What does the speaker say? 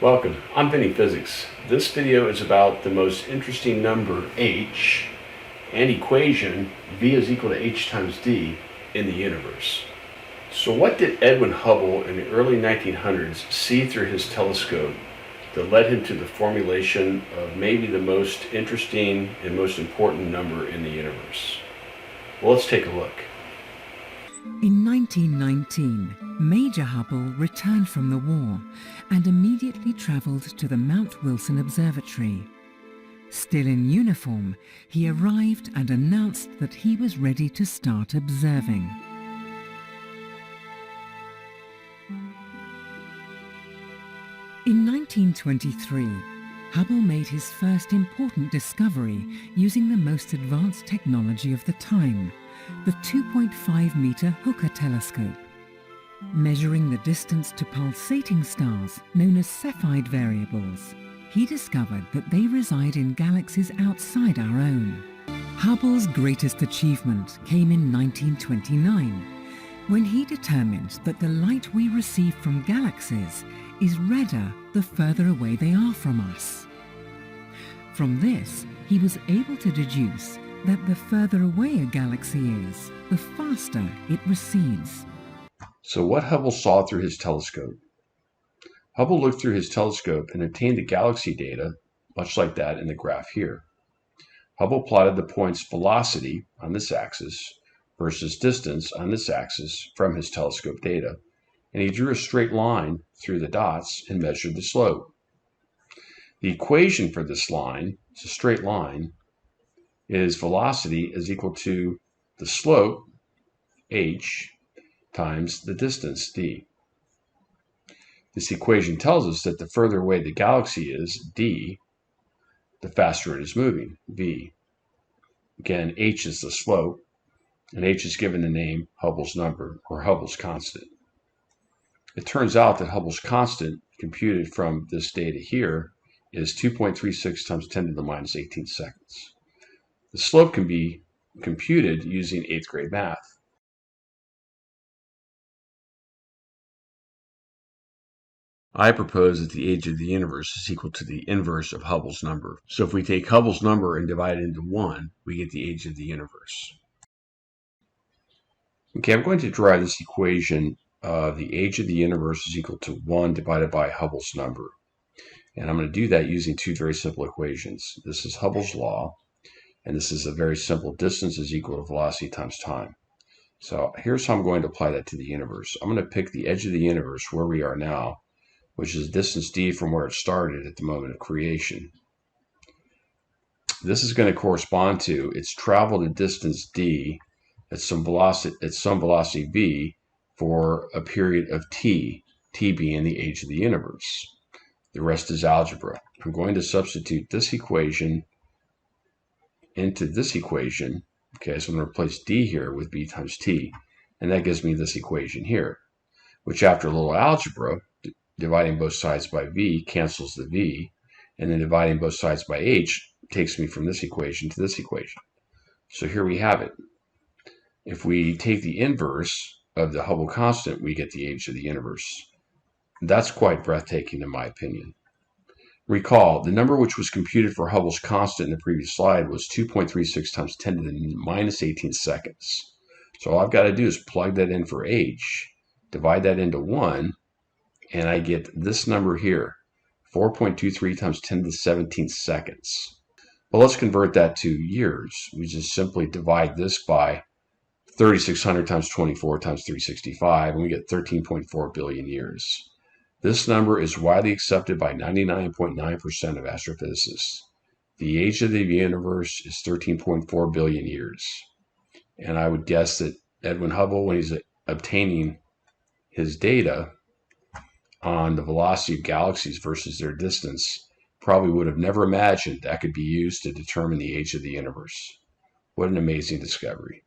Welcome, I'm Vinny Physics. This video is about the most interesting number h and equation v is equal to h times d in the universe. So what did Edwin Hubble in the early 1900s see through his telescope that led him to the formulation of maybe the most interesting and most important number in the universe? Well, let's take a look. In 1919, Major Hubble returned from the war and immediately travelled to the Mount Wilson Observatory. Still in uniform, he arrived and announced that he was ready to start observing. In 1923, Hubble made his first important discovery using the most advanced technology of the time, the 2.5-meter Hooker telescope. Measuring the distance to pulsating stars, known as Cepheid variables, he discovered that they reside in galaxies outside our own. Hubble's greatest achievement came in 1929, when he determined that the light we receive from galaxies is redder the further away they are from us. From this, he was able to deduce that the further away a galaxy is, the faster it recedes. So what Hubble saw through his telescope? Hubble looked through his telescope and obtained the galaxy data, much like that in the graph here. Hubble plotted the point's velocity on this axis versus distance on this axis from his telescope data, and he drew a straight line through the dots and measured the slope. The equation for this line, it's a straight line, is velocity is equal to the slope, h, times the distance, d. This equation tells us that the further away the galaxy is, d, the faster it is moving, v. Again, h is the slope, and h is given the name Hubble's number, or Hubble's constant. It turns out that Hubble's constant, computed from this data here, is 2.36 times 10 to the minus 18 seconds. The slope can be computed using 8th grade math. I propose that the age of the universe is equal to the inverse of Hubble's number. So if we take Hubble's number and divide it into 1, we get the age of the universe. Okay, I'm going to derive this equation. The age of the universe is equal to 1 divided by Hubble's number. And I'm going to do that using two very simple equations. This is Hubble's law, and this is a very simple distance is equal to velocity times time. So here's how I'm going to apply that to the universe. I'm going to pick the edge of the universe where we are now, which is distance d from where it started at the moment of creation. This is going to correspond to its traveled a distance d at some velocity v for a period of t being the age of the universe. The rest is algebra. I'm going to substitute this equation into this equation. Okay, so I'm going to replace d here with b times t, and that gives me this equation here, which after a little algebra, dividing both sides by v cancels the v, and then dividing both sides by h takes me from this equation to this equation. So here we have it. If we take the inverse of the Hubble constant, we get the age of the universe. That's quite breathtaking in my opinion. Recall, the number which was computed for Hubble's constant in the previous slide was 2.36 times 10 to the minus 18 seconds. So all I've got to do is plug that in for h, divide that into 1, and I get this number here, 4.23 times 10 to the 17 seconds. Well, let's convert that to years. We just simply divide this by 3,600 times 24 times 365, and we get 13.4 billion years. This number is widely accepted by 99.9% of astrophysicists. The age of the universe is 13.4 billion years. And I would guess that Edwin Hubble, when he's obtaining his data on the velocity of galaxies versus their distance, probably would have never imagined that could be used to determine the age of the universe. What an amazing discovery.